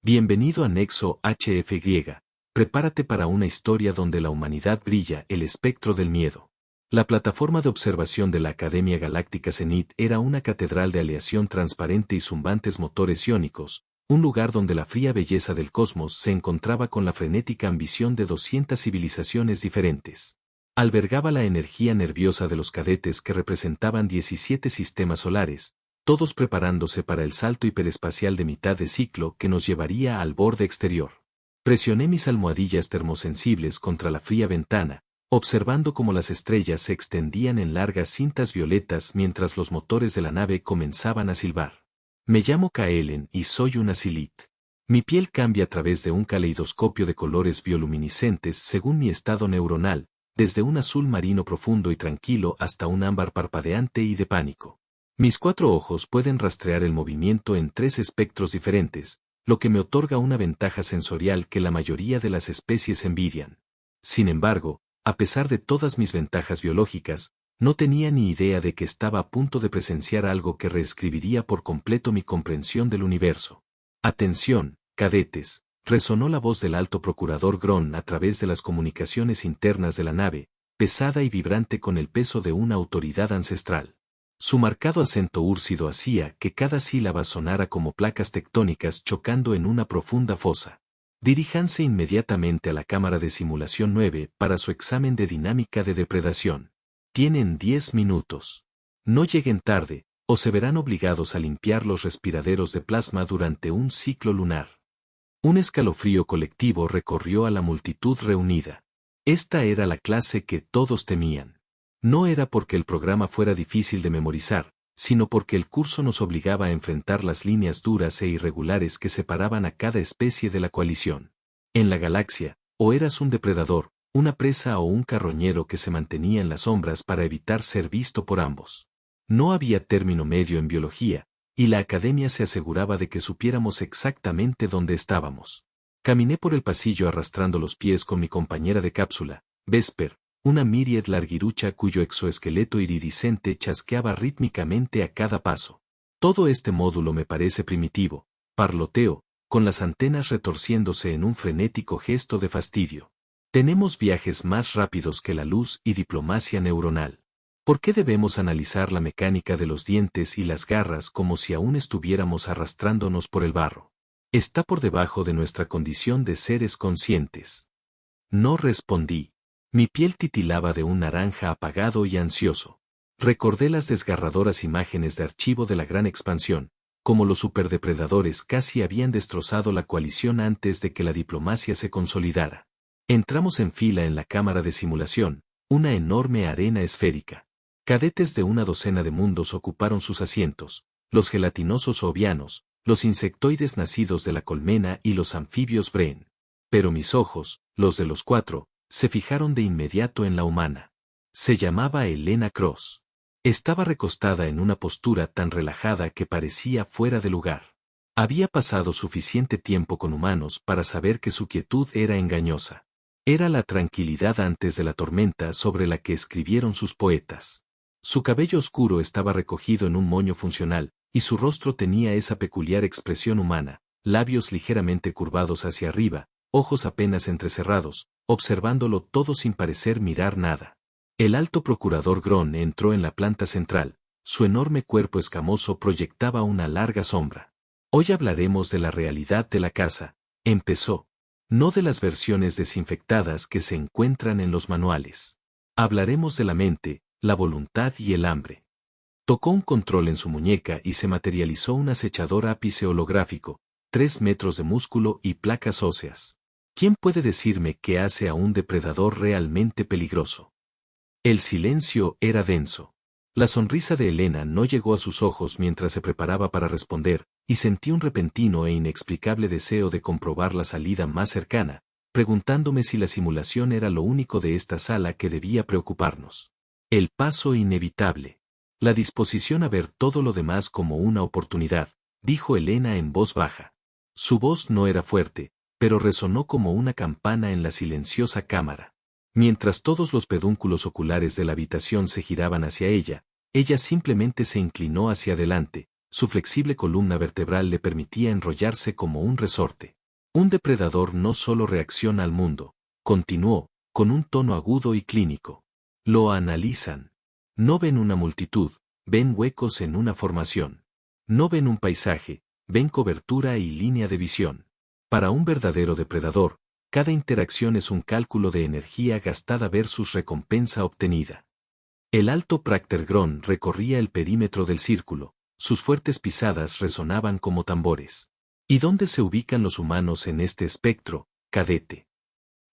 Bienvenido a Nexo HFY. Prepárate para una historia donde la humanidad brilla el espectro del miedo. La plataforma de observación de la Academia Galáctica Zenit era una catedral de aleación transparente y zumbantes motores iónicos, un lugar donde la fría belleza del cosmos se encontraba con la frenética ambición de 200 civilizaciones diferentes. Albergaba la energía nerviosa de los cadetes que representaban 17 sistemas solares, todos preparándose para el salto hiperespacial de mitad de ciclo que nos llevaría al borde exterior. Presioné mis almohadillas termosensibles contra la fría ventana, observando cómo las estrellas se extendían en largas cintas violetas mientras los motores de la nave comenzaban a silbar. Me llamo Kaelen y soy una Silith. Mi piel cambia a través de un caleidoscopio de colores bioluminiscentes según mi estado neuronal, desde un azul marino profundo y tranquilo hasta un ámbar parpadeante y de pánico. Mis 4 ojos pueden rastrear el movimiento en 3 espectros diferentes, lo que me otorga una ventaja sensorial que la mayoría de las especies envidian. Sin embargo, a pesar de todas mis ventajas biológicas, no tenía ni idea de que estaba a punto de presenciar algo que reescribiría por completo mi comprensión del universo. «Atención, cadetes», resonó la voz del alto procurador Gron a través de las comunicaciones internas de la nave, pesada y vibrante con el peso de una autoridad ancestral. Su marcado acento úrsido hacía que cada sílaba sonara como placas tectónicas chocando en una profunda fosa. Diríjanse inmediatamente a la cámara de simulación 9 para su examen de dinámica de depredación. Tienen 10 minutos. No lleguen tarde, o se verán obligados a limpiar los respiraderos de plasma durante un ciclo lunar. Un escalofrío colectivo recorrió a la multitud reunida. Esta era la clase que todos temían. No era porque el programa fuera difícil de memorizar, sino porque el curso nos obligaba a enfrentar las líneas duras e irregulares que separaban a cada especie de la coalición. En la galaxia, o eras un depredador, una presa o un carroñero que se mantenía en las sombras para evitar ser visto por ambos. No había término medio en biología, y la academia se aseguraba de que supiéramos exactamente dónde estábamos. Caminé por el pasillo arrastrando los pies con mi compañera de cápsula, Vesper, una Myriad larguirucha cuyo exoesqueleto iridiscente chasqueaba rítmicamente a cada paso. Todo este módulo me parece primitivo, parloteo, con las antenas retorciéndose en un frenético gesto de fastidio. Tenemos viajes más rápidos que la luz y diplomacia neuronal. ¿Por qué debemos analizar la mecánica de los dientes y las garras como si aún estuviéramos arrastrándonos por el barro? Está por debajo de nuestra condición de seres conscientes. No respondí. Mi piel titilaba de un naranja apagado y ansioso. Recordé las desgarradoras imágenes de archivo de la Gran Expansión, como los superdepredadores casi habían destrozado la coalición antes de que la diplomacia se consolidara. Entramos en fila en la cámara de simulación, una enorme arena esférica. Cadetes de una docena de mundos ocuparon sus asientos, los gelatinosos ovianos, los insectoides nacidos de la colmena y los anfibios Bren. Pero mis ojos, los de los 4, se fijaron de inmediato en la humana. Se llamaba Elena Cross. Estaba recostada en una postura tan relajada que parecía fuera de lugar. Había pasado suficiente tiempo con humanos para saber que su quietud era engañosa. Era la tranquilidad antes de la tormenta sobre la que escribieron sus poetas. Su cabello oscuro estaba recogido en un moño funcional, y su rostro tenía esa peculiar expresión humana, labios ligeramente curvados hacia arriba, ojos apenas entrecerrados, observándolo todo sin parecer mirar nada. El alto procurador Gron entró en la planta central, su enorme cuerpo escamoso proyectaba una larga sombra. Hoy hablaremos de la realidad de la casa, empezó. No de las versiones desinfectadas que se encuentran en los manuales. Hablaremos de la mente, la voluntad y el hambre. Tocó un control en su muñeca y se materializó un acechador ápice holográfico, 3 metros de músculo y placas óseas. ¿Quién puede decirme qué hace a un depredador realmente peligroso? El silencio era denso. La sonrisa de Elena no llegó a sus ojos mientras se preparaba para responder, y sentí un repentino e inexplicable deseo de comprobar la salida más cercana, preguntándome si la simulación era lo único de esta sala que debía preocuparnos. El paso inevitable. La disposición a ver todo lo demás como una oportunidad, dijo Elena en voz baja. Su voz no era fuerte, pero resonó como una campana en la silenciosa cámara. Mientras todos los pedúnculos oculares de la habitación se giraban hacia ella, ella simplemente se inclinó hacia adelante, su flexible columna vertebral le permitía enrollarse como un resorte. Un depredador no solo reacciona al mundo, continuó, con un tono agudo y clínico. Lo analizan. No ven una multitud, ven huecos en una formación. No ven un paisaje, ven cobertura y línea de visión. Para un verdadero depredador, cada interacción es un cálculo de energía gastada versus recompensa obtenida. El alto Practergron recorría el perímetro del círculo, sus fuertes pisadas resonaban como tambores. ¿Y dónde se ubican los humanos en este espectro, cadete?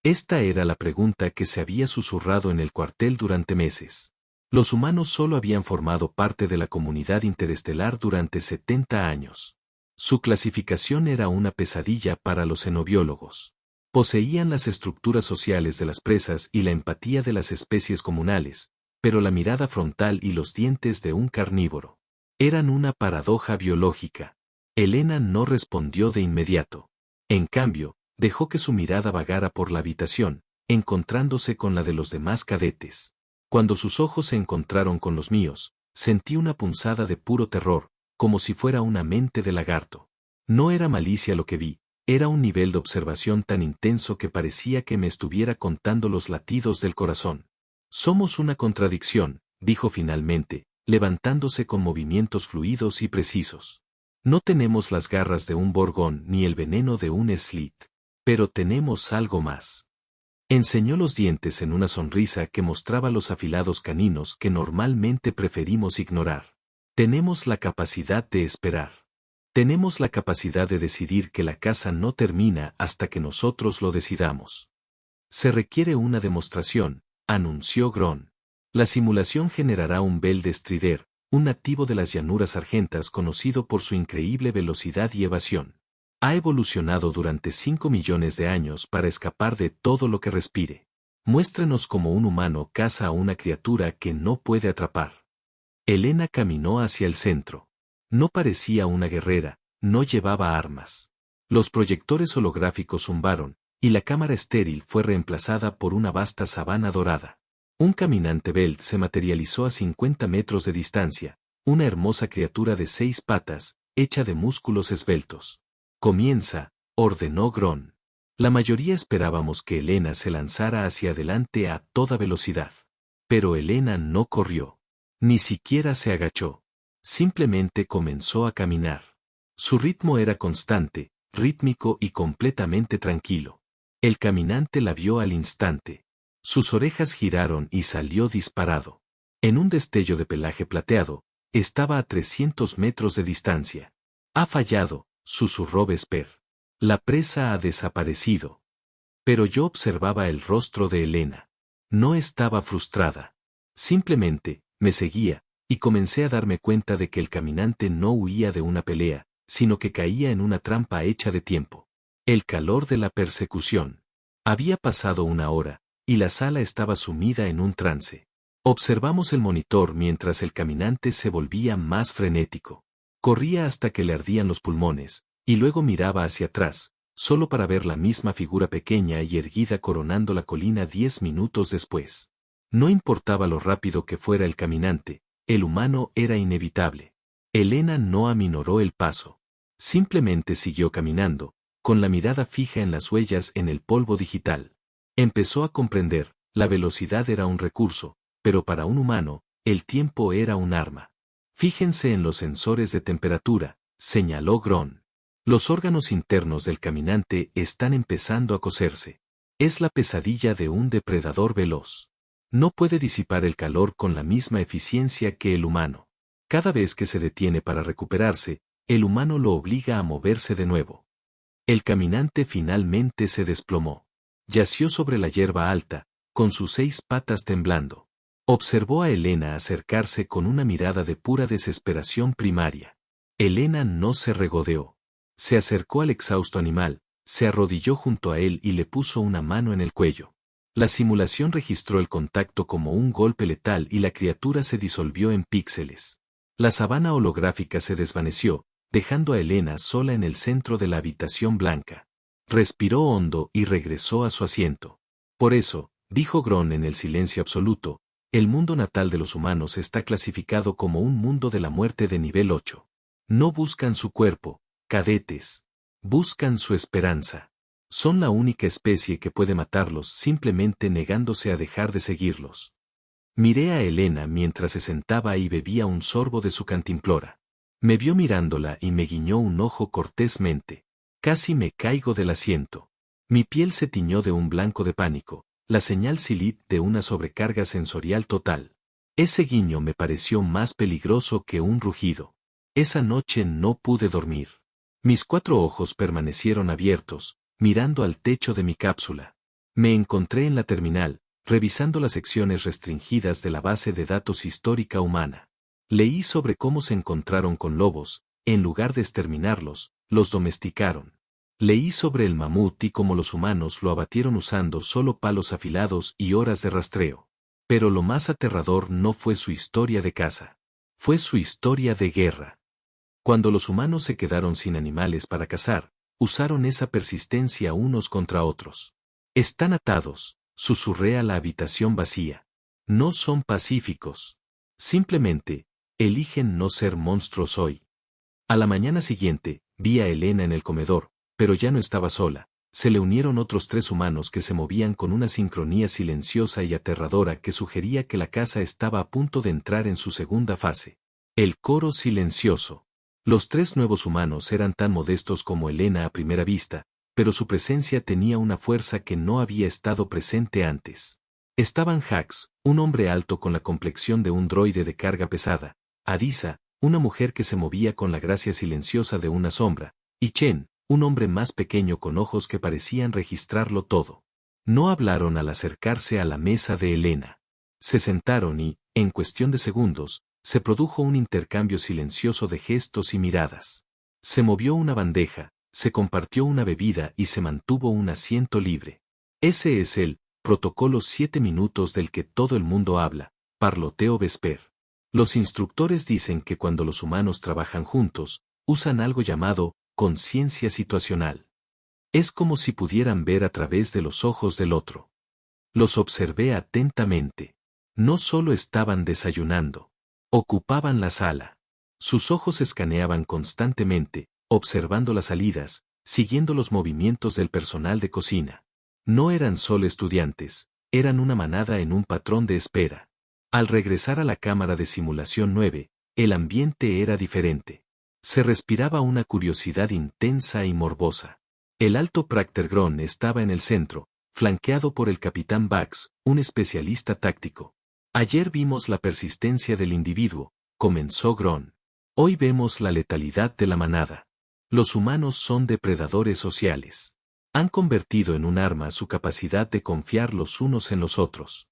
Esta era la pregunta que se había susurrado en el cuartel durante meses. Los humanos solo habían formado parte de la comunidad interestelar durante 70 años. Su clasificación era una pesadilla para los xenobiólogos. Poseían las estructuras sociales de las presas y la empatía de las especies comunales, pero la mirada frontal y los dientes de un carnívoro. Eran una paradoja biológica. Elena no respondió de inmediato. En cambio, dejó que su mirada vagara por la habitación, encontrándose con la de los demás cadetes. Cuando sus ojos se encontraron con los míos, sentí una punzada de puro terror, como si fuera una mente de lagarto. No era malicia lo que vi, era un nivel de observación tan intenso que parecía que me estuviera contando los latidos del corazón. Somos una contradicción, dijo finalmente, levantándose con movimientos fluidos y precisos. No tenemos las garras de un borgón ni el veneno de un slit, pero tenemos algo más. Enseñó los dientes en una sonrisa que mostraba los afilados caninos que normalmente preferimos ignorar. Tenemos la capacidad de esperar. Tenemos la capacidad de decidir que la caza no termina hasta que nosotros lo decidamos. Se requiere una demostración, anunció Gron. La simulación generará un Bell de Strider, un nativo de las llanuras argentas conocido por su increíble velocidad y evasión. Ha evolucionado durante 5 millones de años para escapar de todo lo que respire. Muéstrenos cómo un humano caza a una criatura que no puede atrapar. Elena caminó hacia el centro. No parecía una guerrera, no llevaba armas. Los proyectores holográficos zumbaron, y la cámara estéril fue reemplazada por una vasta sabana dorada. Un caminante Belt se materializó a 50 metros de distancia, una hermosa criatura de 6 patas, hecha de músculos esbeltos. Comienza, ordenó Gron. La mayoría esperábamos que Elena se lanzara hacia adelante a toda velocidad. Pero Elena no corrió. Ni siquiera se agachó. Simplemente comenzó a caminar. Su ritmo era constante, rítmico y completamente tranquilo. El caminante la vio al instante. Sus orejas giraron y salió disparado. En un destello de pelaje plateado, estaba a 300 metros de distancia. Ha fallado, susurró Vesper. La presa ha desaparecido. Pero yo observaba el rostro de Elena. No estaba frustrada. Simplemente, me seguía, y comencé a darme cuenta de que el caminante no huía de una pelea, sino que caía en una trampa hecha de tiempo. El calor de la persecución. Había pasado una hora, y la sala estaba sumida en un trance. Observamos el monitor mientras el caminante se volvía más frenético. Corría hasta que le ardían los pulmones, y luego miraba hacia atrás, solo para ver la misma figura pequeña y erguida coronando la colina 10 minutos después. No importaba lo rápido que fuera el caminante, el humano era inevitable. Elena no aminoró el paso. Simplemente siguió caminando, con la mirada fija en las huellas en el polvo digital. Empezó a comprender, la velocidad era un recurso, pero para un humano, el tiempo era un arma. Fíjense en los sensores de temperatura, señaló Gron. Los órganos internos del caminante están empezando a cocerse. Es la pesadilla de un depredador veloz. No puede disipar el calor con la misma eficiencia que el humano. Cada vez que se detiene para recuperarse, el humano lo obliga a moverse de nuevo. El caminante finalmente se desplomó. Yació sobre la hierba alta, con sus 6 patas temblando. Observó a Elena acercarse con una mirada de pura desesperación primaria. Elena no se regodeó. Se acercó al exhausto animal, se arrodilló junto a él y le puso una mano en el cuello. La simulación registró el contacto como un golpe letal y la criatura se disolvió en píxeles. La sabana holográfica se desvaneció, dejando a Elena sola en el centro de la habitación blanca. Respiró hondo y regresó a su asiento. Por eso, dijo Gron en el silencio absoluto, el mundo natal de los humanos está clasificado como un mundo de la muerte de nivel 8. No buscan su cuerpo, cadetes. Buscan su esperanza. Son la única especie que puede matarlos simplemente negándose a dejar de seguirlos. Miré a Elena mientras se sentaba y bebía un sorbo de su cantimplora. Me vio mirándola y me guiñó un ojo cortésmente. Casi me caigo del asiento. Mi piel se tiñó de un blanco de pánico, la señal Silit de una sobrecarga sensorial total. Ese guiño me pareció más peligroso que un rugido. Esa noche no pude dormir. Mis 4 ojos permanecieron abiertos, mirando al techo de mi cápsula. Me encontré en la terminal, revisando las secciones restringidas de la base de datos histórica humana. Leí sobre cómo se encontraron con lobos, en lugar de exterminarlos, los domesticaron. Leí sobre el mamut y cómo los humanos lo abatieron usando solo palos afilados y horas de rastreo. Pero lo más aterrador no fue su historia de caza. Fue su historia de guerra. Cuando los humanos se quedaron sin animales para cazar, usaron esa persistencia unos contra otros. Están atados, susurré a la habitación vacía. No son pacíficos. Simplemente, eligen no ser monstruos hoy. A la mañana siguiente, vi a Elena en el comedor, pero ya no estaba sola. Se le unieron otros 3 humanos que se movían con una sincronía silenciosa y aterradora que sugería que la caza estaba a punto de entrar en su segunda fase. El coro silencioso. Los 3 nuevos humanos eran tan modestos como Elena a primera vista, pero su presencia tenía una fuerza que no había estado presente antes. Estaban Hax, un hombre alto con la complexión de un droide de carga pesada, Adisa, una mujer que se movía con la gracia silenciosa de una sombra, y Chen, un hombre más pequeño con ojos que parecían registrarlo todo. No hablaron al acercarse a la mesa de Elena. Se sentaron y, en cuestión de segundos, se produjo un intercambio silencioso de gestos y miradas. Se movió una bandeja, se compartió una bebida y se mantuvo un asiento libre. Ese es el protocolo 7 minutos del que todo el mundo habla, parloteo Vesper. Los instructores dicen que cuando los humanos trabajan juntos, usan algo llamado conciencia situacional. Es como si pudieran ver a través de los ojos del otro. Los observé atentamente. No solo estaban desayunando. Ocupaban la sala. Sus ojos escaneaban constantemente, observando las salidas, siguiendo los movimientos del personal de cocina. No eran solo estudiantes, eran una manada en un patrón de espera. Al regresar a la cámara de simulación 9, el ambiente era diferente. Se respiraba una curiosidad intensa y morbosa. El alto Practer Gron estaba en el centro, flanqueado por el capitán Bax, un especialista táctico. Ayer vimos la persistencia del individuo, comenzó Gron. Hoy vemos la letalidad de la manada. Los humanos son depredadores sociales. Han convertido en un arma su capacidad de confiar los unos en los otros.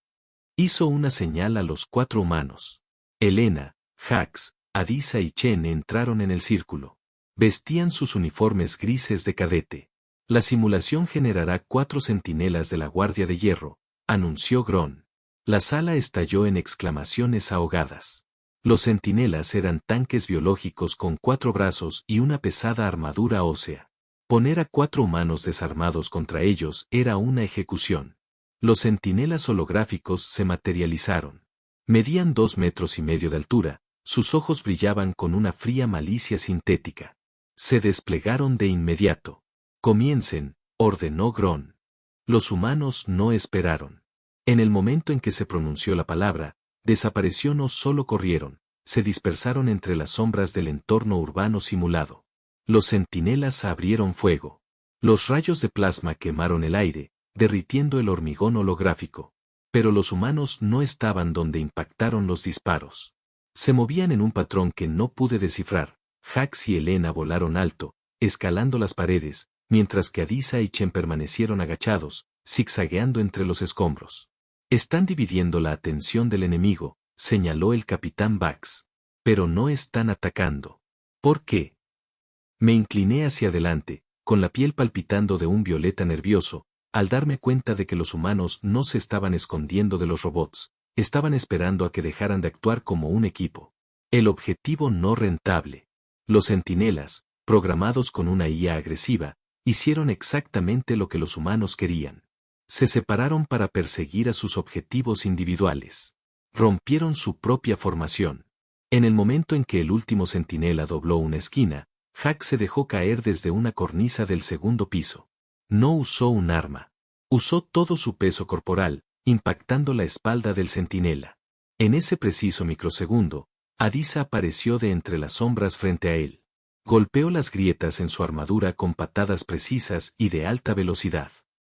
Hizo una señal a los 4 humanos. Elena, Hax, Adisa y Chen entraron en el círculo. Vestían sus uniformes grises de cadete. La simulación generará 4 centinelas de la Guardia de Hierro, anunció Gron. La sala estalló en exclamaciones ahogadas. Los centinelas eran tanques biológicos con 4 brazos y una pesada armadura ósea. Poner a 4 humanos desarmados contra ellos era una ejecución. Los centinelas holográficos se materializaron. Medían 2,5 metros de altura, sus ojos brillaban con una fría malicia sintética. Se desplegaron de inmediato. Comiencen, ordenó Gron. Los humanos no esperaron. En el momento en que se pronunció la palabra, desapareció. No solo corrieron, se dispersaron entre las sombras del entorno urbano simulado. Los centinelas abrieron fuego. Los rayos de plasma quemaron el aire, derritiendo el hormigón holográfico. Pero los humanos no estaban donde impactaron los disparos. Se movían en un patrón que no pude descifrar. Hax y Elena volaron alto, escalando las paredes, mientras que Adisa y Chen permanecieron agachados, zigzagueando entre los escombros. Están dividiendo la atención del enemigo, señaló el capitán Bax. Pero no están atacando. ¿Por qué? Me incliné hacia adelante, con la piel palpitando de un violeta nervioso, al darme cuenta de que los humanos no se estaban escondiendo de los robots, estaban esperando a que dejaran de actuar como un equipo. El objetivo no rentable. Los centinelas, programados con una IA agresiva, hicieron exactamente lo que los humanos querían. Se separaron para perseguir a sus objetivos individuales. Rompieron su propia formación. En el momento en que el último centinela dobló una esquina, Hack se dejó caer desde una cornisa del segundo piso. No usó un arma. Usó todo su peso corporal, impactando la espalda del centinela. En ese preciso microsegundo, Adisa apareció de entre las sombras frente a él. Golpeó las grietas en su armadura con patadas precisas y de alta velocidad.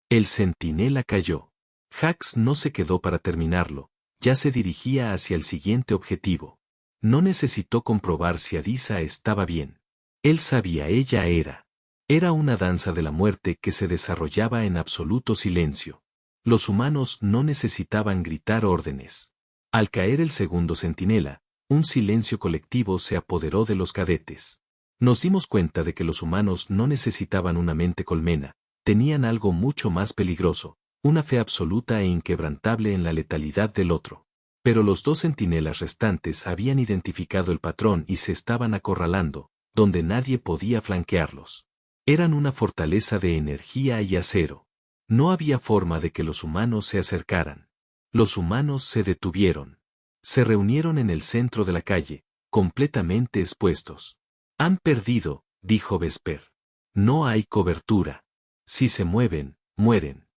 El centinela cayó. Hax no se quedó para terminarlo, ya se dirigía hacia el siguiente objetivo. No necesitó comprobar si Adisa estaba bien. Él sabía, ella era. Era una danza de la muerte que se desarrollaba en absoluto silencio. Los humanos no necesitaban gritar órdenes. Al caer el segundo centinela, un silencio colectivo se apoderó de los cadetes. Nos dimos cuenta de que los humanos no necesitaban una mente colmena, tenían algo mucho más peligroso, una fe absoluta e inquebrantable en la letalidad del otro. Pero los dos centinelas restantes habían identificado el patrón y se estaban acorralando, donde nadie podía flanquearlos. Eran una fortaleza de energía y acero. No había forma de que los humanos se acercaran. Los humanos se detuvieron. Se reunieron en el centro de la calle, completamente expuestos. Han perdido, dijo Vesper. No hay cobertura. Si se mueven, mueren.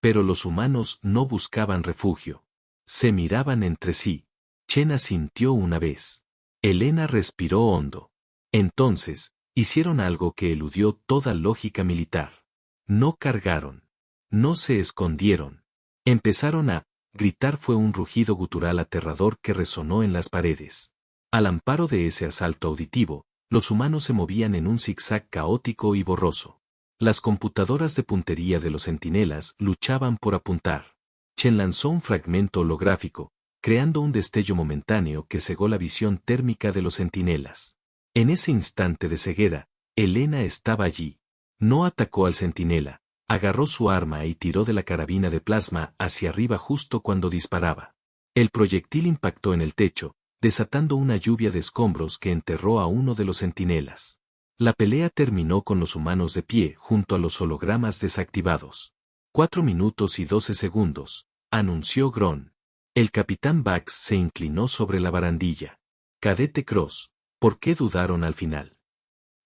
Pero los humanos no buscaban refugio. Se miraban entre sí. Chen asintió una vez. Elena respiró hondo. Entonces, hicieron algo que eludió toda lógica militar. No cargaron. No se escondieron. Empezaron a gritar. Fue un rugido gutural aterrador que resonó en las paredes. Al amparo de ese asalto auditivo, los humanos se movían en un zigzag caótico y borroso. Las computadoras de puntería de los centinelas luchaban por apuntar. Chen lanzó un fragmento holográfico, creando un destello momentáneo que cegó la visión térmica de los centinelas. En ese instante de ceguera, Elena estaba allí. No atacó al centinela, agarró su arma y tiró de la carabina de plasma hacia arriba justo cuando disparaba. El proyectil impactó en el techo, desatando una lluvia de escombros que enterró a uno de los centinelas. La pelea terminó con los humanos de pie junto a los hologramas desactivados. 4 minutos y 12 segundos, anunció Gron. El capitán Bax se inclinó sobre la barandilla. Cadete Cross, ¿por qué dudaron al final?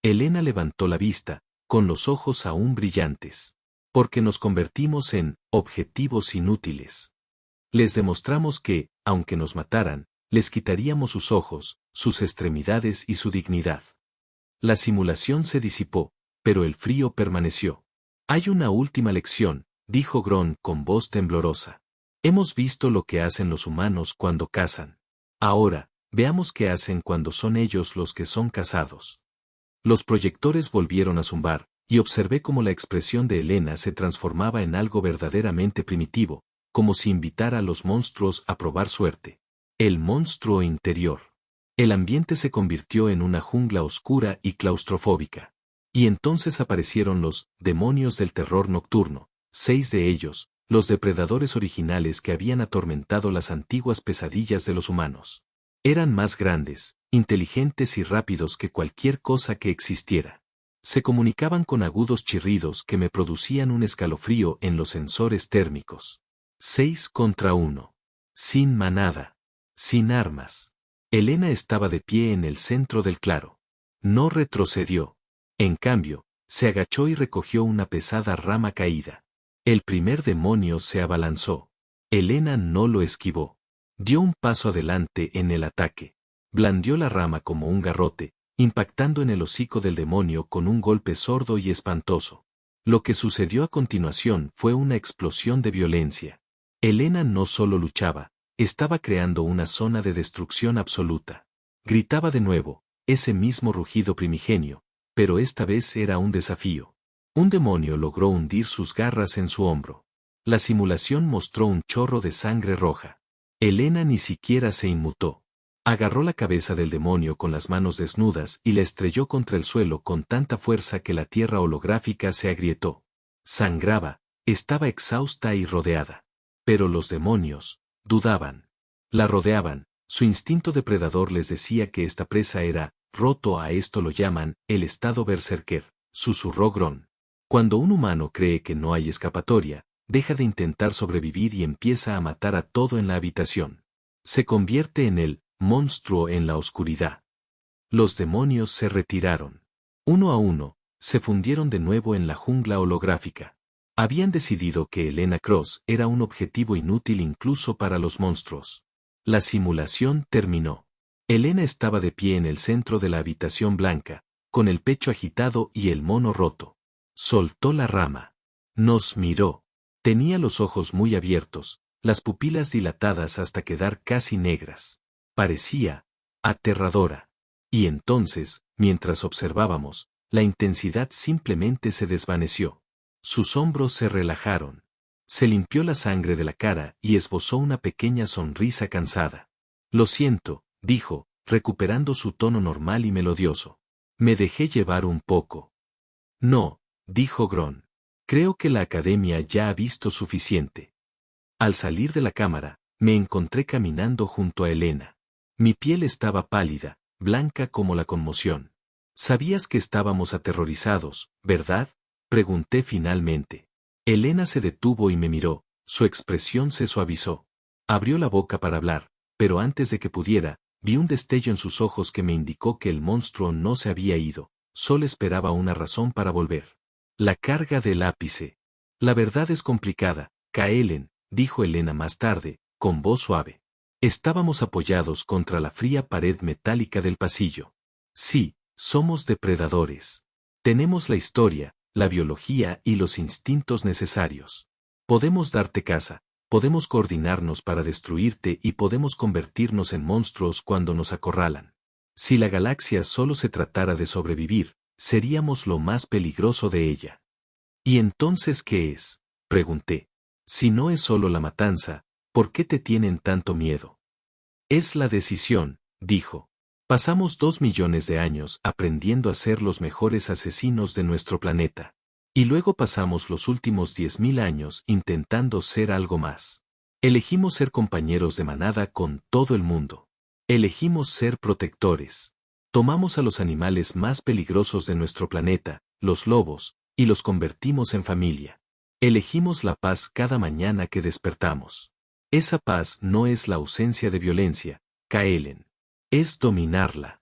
Elena levantó la vista, con los ojos aún brillantes. Porque nos convertimos en objetivos inútiles. Les demostramos que, aunque nos mataran, les quitaríamos sus ojos, sus extremidades y su dignidad. La simulación se disipó, pero el frío permaneció. Hay una última lección, dijo Gron con voz temblorosa. Hemos visto lo que hacen los humanos cuando cazan. Ahora, veamos qué hacen cuando son ellos los que son cazados. Los proyectores volvieron a zumbar, y observé cómo la expresión de Elena se transformaba en algo verdaderamente primitivo, como si invitara a los monstruos a probar suerte. El monstruo interior. El ambiente se convirtió en una jungla oscura y claustrofóbica. Y entonces aparecieron los demonios del terror nocturno, 6 de ellos, los depredadores originales que habían atormentado las antiguas pesadillas de los humanos. Eran más grandes, inteligentes y rápidos que cualquier cosa que existiera. Se comunicaban con agudos chirridos que me producían un escalofrío en los sensores térmicos. 6 contra 1. Sin manada. Sin armas. Elena estaba de pie en el centro del claro. No retrocedió. En cambio, se agachó y recogió una pesada rama caída. El primer demonio se abalanzó. Elena no lo esquivó. Dio un paso adelante en el ataque. Blandió la rama como un garrote, impactando en el hocico del demonio con un golpe sordo y espantoso. Lo que sucedió a continuación fue una explosión de violencia. Elena no solo luchaba, estaba creando una zona de destrucción absoluta. Gritaba de nuevo, ese mismo rugido primigenio, pero esta vez era un desafío. Un demonio logró hundir sus garras en su hombro. La simulación mostró un chorro de sangre roja. Elena ni siquiera se inmutó. Agarró la cabeza del demonio con las manos desnudas y la estrelló contra el suelo con tanta fuerza que la tierra holográfica se agrietó. Sangraba, estaba exhausta y rodeada. Pero los demonios dudaban. La rodeaban, su instinto depredador les decía que esta presa era roto. A esto lo llaman el estado berserker, susurró Gron. Cuando un humano cree que no hay escapatoria, deja de intentar sobrevivir y empieza a matar a todo en la habitación. Se convierte en el monstruo en la oscuridad. Los demonios se retiraron. Uno a uno, se fundieron de nuevo en la jungla holográfica. Habían decidido que Elena Cross era un objetivo inútil incluso para los monstruos. La simulación terminó. Elena estaba de pie en el centro de la habitación blanca, con el pecho agitado y el mono roto. Soltó la rama. Nos miró. Tenía los ojos muy abiertos, las pupilas dilatadas hasta quedar casi negras. Parecía aterradora. Y entonces, mientras observábamos, la intensidad simplemente se desvaneció. Sus hombros se relajaron. Se limpió la sangre de la cara y esbozó una pequeña sonrisa cansada. Lo siento, dijo, recuperando su tono normal y melodioso. Me dejé llevar un poco. No, dijo Gron. Creo que la academia ya ha visto suficiente. Al salir de la cámara, me encontré caminando junto a Elena. Mi piel estaba pálida, blanca como la conmoción. Sabías que estábamos aterrorizados, ¿verdad? Pregunté finalmente. Elena se detuvo y me miró, su expresión se suavizó. Abrió la boca para hablar, pero antes de que pudiera, vi un destello en sus ojos que me indicó que el monstruo no se había ido, solo esperaba una razón para volver. La carga del ápice. La verdad es complicada, Kaelen, dijo Elena más tarde, con voz suave. Estábamos apoyados contra la fría pared metálica del pasillo. Sí, somos depredadores. Tenemos la historia, la biología y los instintos necesarios. Podemos darte caza, podemos coordinarnos para destruirte y podemos convertirnos en monstruos cuando nos acorralan. Si la galaxia solo se tratara de sobrevivir, seríamos lo más peligroso de ella. ¿Y entonces qué es? Pregunté. Si no es solo la matanza, ¿por qué te tienen tanto miedo? Es la decisión, dijo. Pasamos 2 millones de años aprendiendo a ser los mejores asesinos de nuestro planeta. Y luego pasamos los últimos 10.000 años intentando ser algo más. Elegimos ser compañeros de manada con todo el mundo. Elegimos ser protectores. Tomamos a los animales más peligrosos de nuestro planeta, los lobos, y los convertimos en familia. Elegimos la paz cada mañana que despertamos. Esa paz no es la ausencia de violencia, Kaelen. Es dominarla.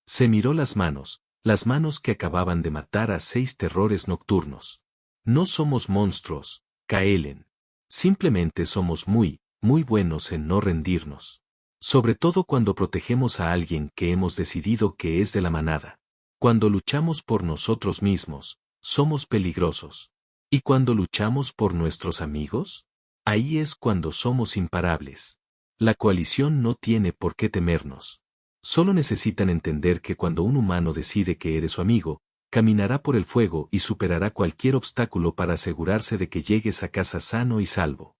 Se miró las manos que acababan de matar a 6 terrores nocturnos. No somos monstruos, Kaelen. Simplemente somos muy, muy buenos en no rendirnos. Sobre todo cuando protegemos a alguien que hemos decidido que es de la manada. Cuando luchamos por nosotros mismos, somos peligrosos. ¿Y cuando luchamos por nuestros amigos? Ahí es cuando somos imparables. La coalición no tiene por qué temernos. Solo necesitan entender que cuando un humano decide que eres su amigo, caminará por el fuego y superará cualquier obstáculo para asegurarse de que llegues a casa sano y salvo.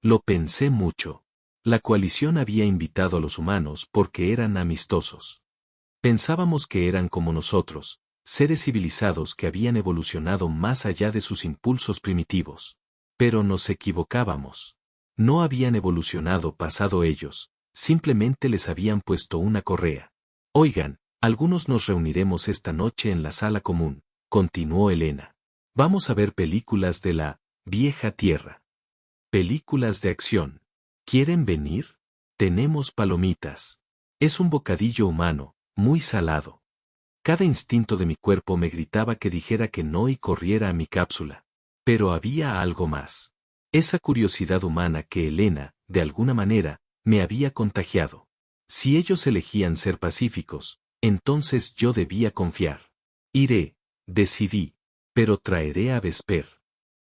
Lo pensé mucho. La coalición había invitado a los humanos porque eran amistosos. Pensábamos que eran como nosotros, seres civilizados que habían evolucionado más allá de sus impulsos primitivos. Pero nos equivocábamos. No habían evolucionado pasado ellos, simplemente les habían puesto una correa. Oigan, algunos nos reuniremos esta noche en la sala común, continuó Elena. Vamos a ver películas de la vieja tierra. Películas de acción. ¿Quieren venir? Tenemos palomitas. Es un bocadillo humano, muy salado. Cada instinto de mi cuerpo me gritaba que dijera que no y corriera a mi cápsula. Pero había algo más. Esa curiosidad humana que Elena, de alguna manera, me había contagiado. Si ellos elegían ser pacíficos, entonces yo debía confiar. Iré, decidí, pero traeré a Vesper.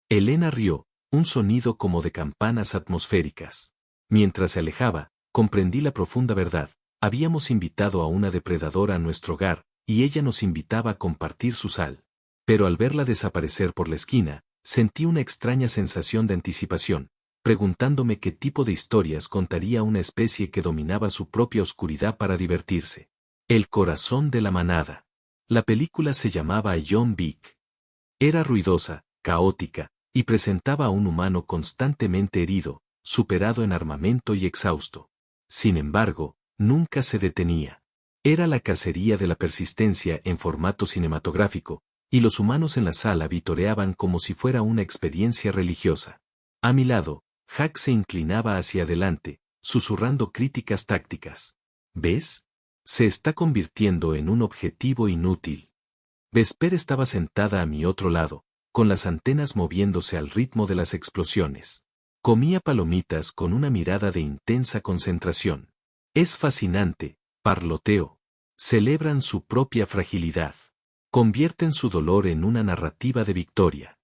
Elena rió, un sonido como de campanas atmosféricas. Mientras se alejaba, comprendí la profunda verdad. Habíamos invitado a una depredadora a nuestro hogar, y ella nos invitaba a compartir su sal. Pero al verla desaparecer por la esquina, sentí una extraña sensación de anticipación, preguntándome qué tipo de historias contaría una especie que dominaba su propia oscuridad para divertirse. El corazón de la manada. La película se llamaba John Wick. Era ruidosa, caótica, y presentaba a un humano constantemente herido, superado en armamento y exhausto. Sin embargo, nunca se detenía. Era la cacería de la persistencia en formato cinematográfico, y los humanos en la sala vitoreaban como si fuera una experiencia religiosa. A mi lado, Hack se inclinaba hacia adelante, susurrando críticas tácticas. ¿Ves? Se está convirtiendo en un objetivo inútil. Vesper estaba sentada a mi otro lado, con las antenas moviéndose al ritmo de las explosiones. Comía palomitas con una mirada de intensa concentración. Es fascinante, parloteó. Celebran su propia fragilidad. Convierten su dolor en una narrativa de victoria.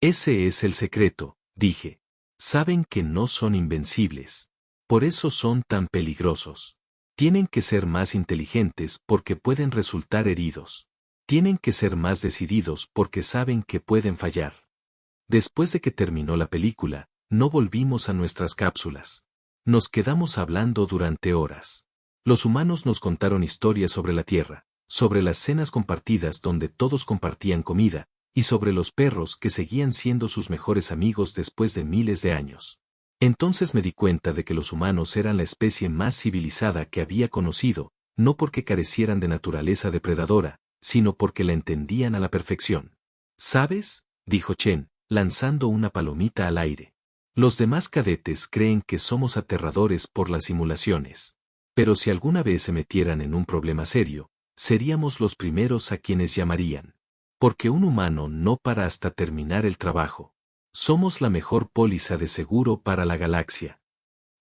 Ese es el secreto, dije. Saben que no son invencibles. Por eso son tan peligrosos. Tienen que ser más inteligentes porque pueden resultar heridos. Tienen que ser más decididos porque saben que pueden fallar. Después de que terminó la película, no volvimos a nuestras cápsulas. Nos quedamos hablando durante horas. Los humanos nos contaron historias sobre la Tierra, sobre las cenas compartidas donde todos compartían comida, y sobre los perros que seguían siendo sus mejores amigos después de miles de años. Entonces me di cuenta de que los humanos eran la especie más civilizada que había conocido, no porque carecieran de naturaleza depredadora, sino porque la entendían a la perfección. ¿Sabes?, dijo Chen, lanzando una palomita al aire. Los demás cadetes creen que somos aterradores por las simulaciones. Pero si alguna vez se metieran en un problema serio, seríamos los primeros a quienes llamarían. Porque un humano no para hasta terminar el trabajo. Somos la mejor póliza de seguro para la galaxia.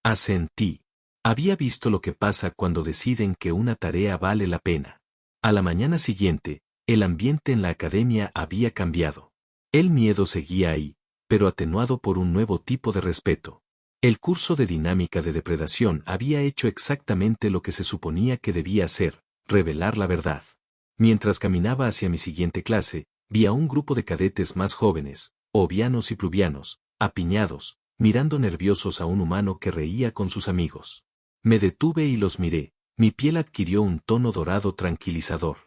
Asentí. Había visto lo que pasa cuando deciden que una tarea vale la pena. A la mañana siguiente, el ambiente en la academia había cambiado. El miedo seguía ahí, pero atenuado por un nuevo tipo de respeto. El curso de dinámica de depredación había hecho exactamente lo que se suponía que debía hacer, revelar la verdad. Mientras caminaba hacia mi siguiente clase, vi a un grupo de cadetes más jóvenes, ovianos y pluvianos, apiñados, mirando nerviosos a un humano que reía con sus amigos. Me detuve y los miré, mi piel adquirió un tono dorado tranquilizador.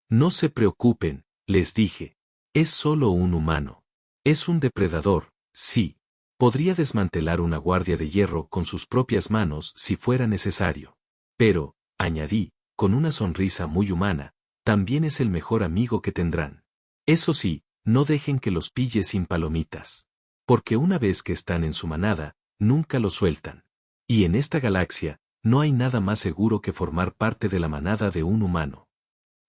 No se preocupen, les dije. Es solo un humano. Es un depredador, sí. Podría desmantelar una guardia de hierro con sus propias manos si fuera necesario. Pero, añadí, con una sonrisa muy humana, también es el mejor amigo que tendrán. Eso sí, no dejen que los pille sin palomitas. Porque una vez que están en su manada, nunca lo sueltan. Y en esta galaxia, no hay nada más seguro que formar parte de la manada de un humano.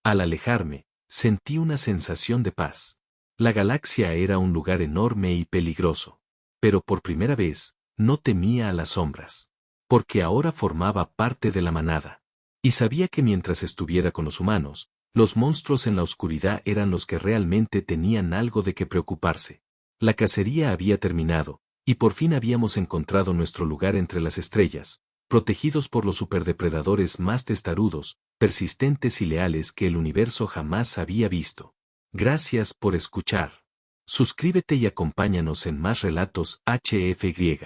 Al alejarme, sentí una sensación de paz. La galaxia era un lugar enorme y peligroso. Pero por primera vez, no temía a las sombras. Porque ahora formaba parte de la manada. Y sabía que mientras estuviera con los humanos, los monstruos en la oscuridad eran los que realmente tenían algo de qué preocuparse. La cacería había terminado, y por fin habíamos encontrado nuestro lugar entre las estrellas, protegidos por los superdepredadores más testarudos, persistentes y leales que el universo jamás había visto. Gracias por escuchar. Suscríbete y acompáñanos en más relatos HFY.